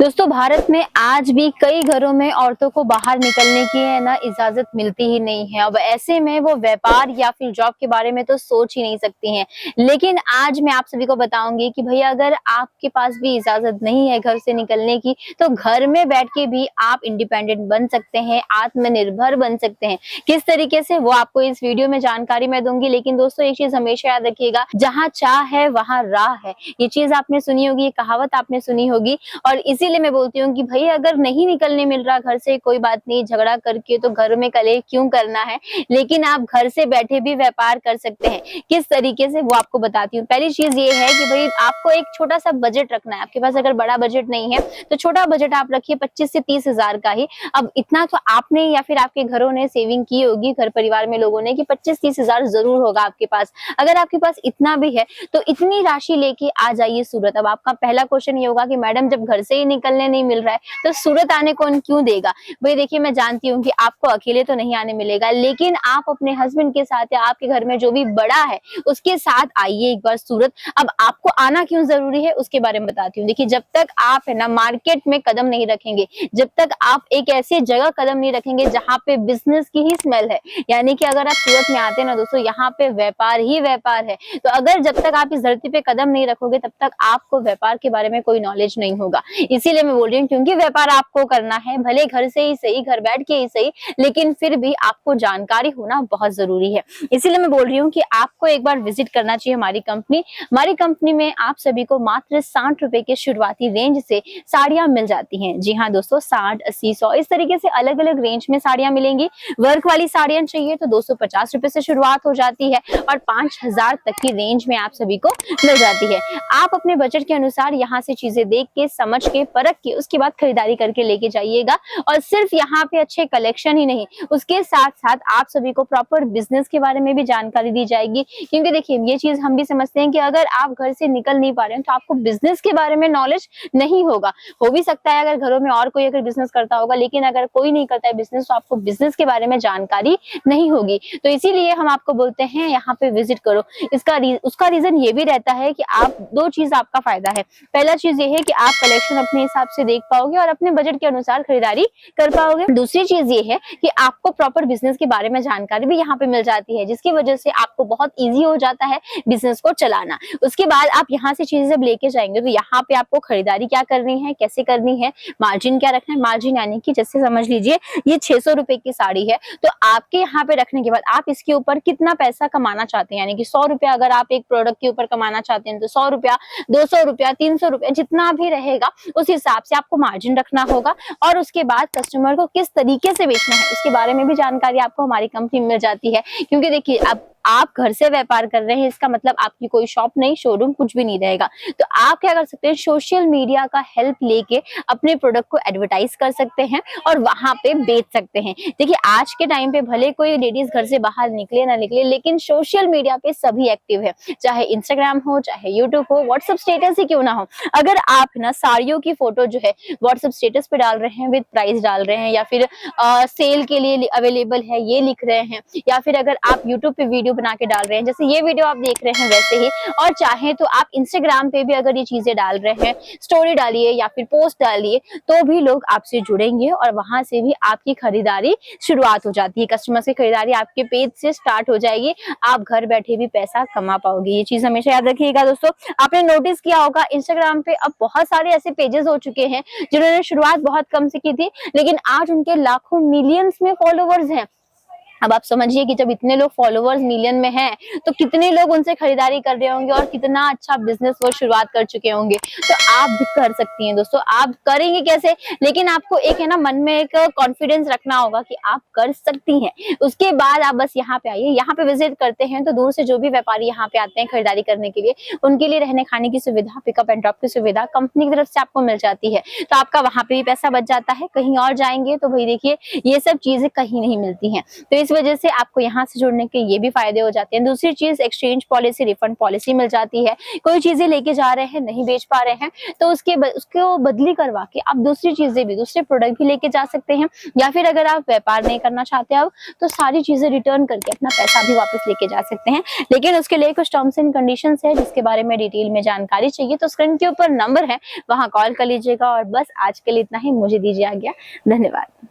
दोस्तों भारत में आज भी कई घरों में औरतों को बाहर निकलने की है ना इजाजत मिलती ही नहीं है। अब ऐसे में वो व्यापार या फिर जॉब के बारे में तो सोच ही नहीं सकती हैं। लेकिन आज मैं आप सभी को बताऊंगी कि भैया अगर आपके पास भी इजाजत नहीं है घर से निकलने की, तो घर में बैठ के भी आप इंडिपेंडेंट बन सकते हैं, आत्मनिर्भर बन सकते हैं। किस तरीके से वो आपको इस वीडियो में जानकारी मैं दूंगी। लेकिन दोस्तों एक चीज हमेशा याद रखिएगा, जहाँ चाह है वहाँ राह है। ये चीज आपने सुनी होगी, ये कहावत आपने सुनी होगी। और इसीलिए मैं बोलती हूँ कि भाई अगर नहीं निकलने मिल रहा घर से, कोई बात नहीं, झगड़ा करके तो घर में कलेह क्यों करना है। लेकिन आप घर से बैठे भी व्यापार कर सकते हैं। किस तरीके से वो आपको बताती हूँ। पहली चीज ये है कि भाई आपको एक छोटा सा बजट रखना है। आपके पास अगर बड़ा बजट नहीं है तो छोटा बजट आप रखिए, 25 से 30 हजार का ही। अब इतना तो आपने या फिर आपके घरों ने सेविंग की होगी, घर परिवार में लोगों ने, कि 25-30 हजार जरूर होगा आपके पास। अगर आपके पास इतना भी है तो इतनी राशि लेके आ जाइए सूरत। अब आपका पहला क्वेश्चन ये होगा कि मैडम जब घर से ही निकलने नहीं मिल रहा है तो सूरत आने कौन क्यों देगा। भाई देखिए, मैं जानती हूँ कि आपको अकेले तो नहीं आने मिलेगा, लेकिन आप अपने हस्बैंड के साथ या आपके घर में जो भी बड़ा है उसके साथ आइए एक बार सूरत। अब आपको आना क्यों जरूरी है उसके बारे में बताती हूँ। देखिए, जब तक आप है ना मार्केट में कदम नहीं रखेंगे, जब तक आप एक ऐसी जगह कदम नहीं रखेंगे जहाँ पे बिजनेस की ही स्मेल है, यानी कि अगर आप सूरत में आते हैं ना दोस्तों, यहाँ पे व्यापार ही व्यापार है। तो अगर जब तक आप इस धरती पे कदम नहीं रखोगे तब तक आपको व्यापार के बारे में कोई नॉलेज नहीं होगा। इसीलिए मैं बोल रही हूँ, क्योंकि व्यापार आपको करना है, भले घर से ही सही, घर बैठ के ही सही, लेकिन फिर भी आपको जानकारी होना बहुत जरूरी है। इसीलिए मैं बोल रही हूँ कि आपको एक बार विजिट करना चाहिए हमारी कंपनी। हमारी कंपनी में आप सभी को मात्र 60 रुपए के शुरुआती रेंज से साड़ियां मिल जाती हैं। जी हाँ दोस्तों, 60, 80, 100 इस तरीके से अलग अलग रेंज में साड़ियां मिलेंगी। वर्क वाली साड़ियां चाहिए तो 250 रुपए से शुरुआत हो जाती है और 5000 तक की रेंज में आप सभी को मिल जाती है। आप अपने बजट के अनुसार यहाँ से चीजें देख के, समझ के, परख के उसके बाद खरीदारी करके लेके जाइएगा। और सिर्फ यहाँ पे अच्छे कलेक्शन ही नहीं, उसके साथ साथ आप सभी को प्रॉपर बिजनेस के बारे में भी जानकारी दी जाएगी। क्योंकि देखिए, ये चीज हम भी समझते हैं कि अगर आप घर से निकल नहीं पा रहे हैं तो आपको बिजनेस के बारे में नॉलेज नहीं होगा। हो भी सकता है अगर घरों में और कोई अगर बिजनेस करता होगा, लेकिन अगर कोई नहीं करता है बिजनेस तो आपको बिजनेस के बारे में जानकारी नहीं होगी। तो इसीलिए हम आपको बोलते हैं यहाँ पे विजिट करो। उसका रीजन ये भी रहता है कि आप दो चीज आपका फायदा है। पहला चीज ये है कि आप कलेक्शन अपने हिसाब से देख पाओगे और अपने बजट के अनुसार खरीदारी कर पाओगे। दूसरी चीज ये है कि आपको प्रॉपर बिजनेस के बारे में जानकारी भी यहाँ पे मिल जाती है, जिसकी वजह से आपको बहुत इजी हो जाता है बिजनेस को चलाना। उसके बाद आप यहाँ से चीजें जब लेके जाएंगे तो यहाँ पे आपको खरीदारी क्या करनी है, कैसे करनी है, मार्जिन क्या रखना है। मार्जिन यानी कि जैसे समझ लीजिए ये 600 रुपए की साड़ी है, तो आपके यहाँ पे रखने के बाद आप इसके ऊपर कितना पैसा कमाना चाहते हैं, यानी कि 100 रुपया अगर आप एक प्रोडक्ट के ऊपर कमाना चाहते हैं तो 100 रुपया, 200 रुपया, 300 रुपया, जितना भी रहेगा उस हिसाब से आपको मार्जिन रखना होगा। और उसके बाद कस्टमर को किस तरीके से बेचना है उसके बारे में भी जानकारी आपको हमारी कंपनी में मिल जाती है। क्योंकि देखिए, अब आप घर से व्यापार कर रहे हैं, इसका मतलब आपकी कोई शॉप नहीं, शोरूम कुछ भी नहीं रहेगा। तो आप क्या कर सकते हैं, सोशल मीडिया का हेल्प लेके अपने प्रोडक्ट को एडवर्टाइज कर सकते हैं और वहां पे बेच सकते हैं। देखिए, आज के टाइम पे भले कोई लेडीज घर से बाहर निकले ना निकले, लेकिन सोशल मीडिया पे सभी एक्टिव है। चाहे इंस्टाग्राम हो, चाहे यूट्यूब हो, व्हाट्सएप स्टेटस ही क्यों ना हो। अगर आप ना साड़ियों की फोटो जो है व्हाट्सएप स्टेटस पे डाल रहे हैं, विद प्राइस डाल रहे हैं, या फिर सेल के लिए अवेलेबल है ये लिख रहे हैं, या फिर अगर आप यूट्यूब पे वीडियो बना के डाल रहे हैं, जैसे ये वीडियो आप देख रहे हैं वैसे ही, और चाहे तो आप इंस्टाग्राम पे भी अगर ये चीजें डाल रहे हैं, स्टोरी डालिए या फिर पोस्ट डालिए, तो भी लोग आपसे जुड़ेंगे और वहां से भी आपकी खरीदारी शुरुआत हो जाती है। कस्टमर की खरीदारी आपके पेज से स्टार्ट हो जाएगी। आप घर बैठे भी पैसा कमा पाओगे। ये चीज हमेशा याद रखिएगा दोस्तों। आपने नोटिस किया होगा इंस्टाग्राम पे अब बहुत सारे ऐसे पेजेस हो चुके हैं जिन्होंने शुरुआत बहुत कम से की थी, लेकिन आज उनके लाखों मिलियंस में फॉलोवर्स हैं। अब आप समझिए कि जब इतने लोग फॉलोवर्स मिलियन में हैं तो कितने लोग उनसे खरीदारी कर रहे होंगे और कितना अच्छा बिजनेस वो शुरुआत कर चुके होंगे। तो आप भी कर सकती हैं दोस्तों। आप करेंगे कैसे, लेकिन आपको एक है ना मन में एक कॉन्फिडेंस रखना होगा कि आप कर सकती हैं। उसके बाद आप बस यहाँ पे आइए। यहाँ पे विजिट करते हैं तो दूर से जो भी व्यापारी यहाँ पे आते हैं खरीदारी करने के लिए, उनके लिए रहने खाने की सुविधा, पिकअप एंड ड्रॉप की सुविधा कंपनी की तरफ से आपको मिल जाती है। तो आपका वहां पे भी पैसा बच जाता है। कहीं और जाएंगे तो भाई देखिए, ये सब चीजें कहीं नहीं मिलती है। तो इस इस वजह से आपको यहाँ से जुड़ने के ये भी फायदे हो जाते हैं। दूसरी चीज एक्सचेंज पॉलिसी, रिफंड पॉलिसी मिल जाती है। कोई चीजें लेके जा रहे हैं, नहीं बेच पा रहे हैं, तो उसको बदली करवा के आप दूसरी चीजें भी, दूसरे प्रोडक्ट भी लेके जा सकते हैं। या फिर अगर आप व्यापार नहीं करना चाहते अब, तो सारी चीजें रिटर्न करके अपना पैसा भी वापस लेके जा सकते हैं। लेकिन उसके लिए कुछ टर्म्स एंड कंडीशंस है, जिसके बारे में डिटेल में जानकारी चाहिए तो स्क्रीन के ऊपर नंबर है, वहां कॉल कर लीजिएगा। और बस आज के लिए इतना ही, मुझे दीजिए आज्ञा। धन्यवाद।